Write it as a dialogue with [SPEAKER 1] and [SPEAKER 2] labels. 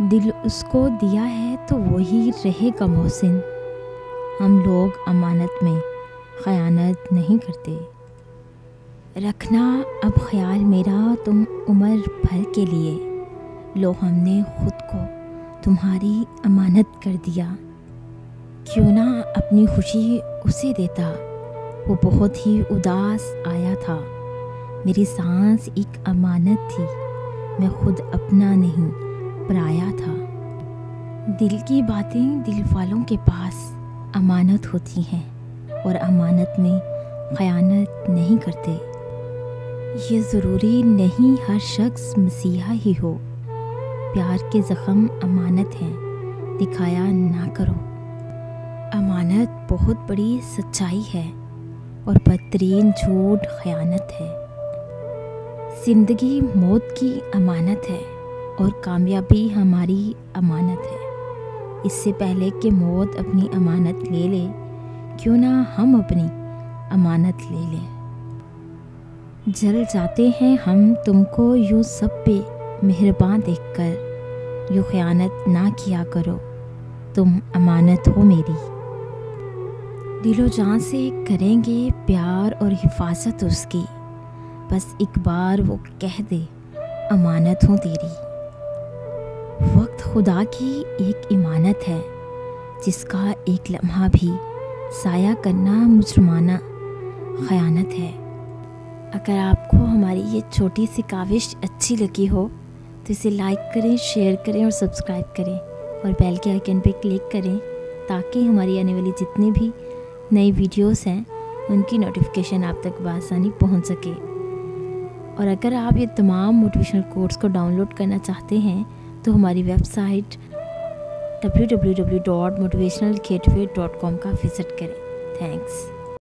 [SPEAKER 1] दिल उसको दिया है तो वही रहेगा मोहसिन। हम लोग अमानत में ख़यानत नहीं करते। रखना अब ख्याल मेरा तुम उम्र भर के लिए, लो हमने ख़ुद को तुम्हारी अमानत कर दिया। क्यों ना अपनी खुशी उसे देता, वो बहुत ही उदास आया था। मेरी सांस एक अमानत थी, मैं खुद अपना नहीं पराया था। दिल की बातें दिल वालों के पास अमानत होती हैं और अमानत में ख़यानत नहीं करते। ये ज़रूरी नहीं हर शख्स मसीहा ही हो, प्यार के ज़ख्म अमानत हैं, दिखाया ना करो। अमानत बहुत बड़ी सच्चाई है और बदतरीन झूठ ख़यानत है। ज़िंदगी मौत की अमानत है और कामयाबी हमारी अमानत है। इससे पहले कि मौत अपनी अमानत ले ले, क्यों ना हम अपनी अमानत ले लें। जल जाते हैं हम तुमको यूँ सब पे मेहरबान देखकर, यूँ ख़यानत ना किया करो, तुम अमानत हो मेरी। दिलो जान से करेंगे प्यार और हिफाजत उसकी, बस एक बार वो कह दे अमानत हूँ तेरी। वक्त खुदा की एक इमानत है, जिसका एक लम्हा भी साया करना मुजरमाना ख़यानत है। अगर आपको हमारी ये छोटी सी काविश अच्छी लगी हो तो इसे लाइक करें, शेयर करें और सब्सक्राइब करें और बेल के आइकन पे क्लिक करें, ताकि हमारी आने वाली जितनी भी नई वीडियोस हैं उनकी नोटिफिकेशन आप तक बआसानी पहुंच सके। और अगर आप ये तमाम मोटिवेशनल कोट्स को डाउनलोड करना चाहते हैं तो हमारी वेबसाइट www.motivationalgateway.com का विज़िट करें। थैंक्स।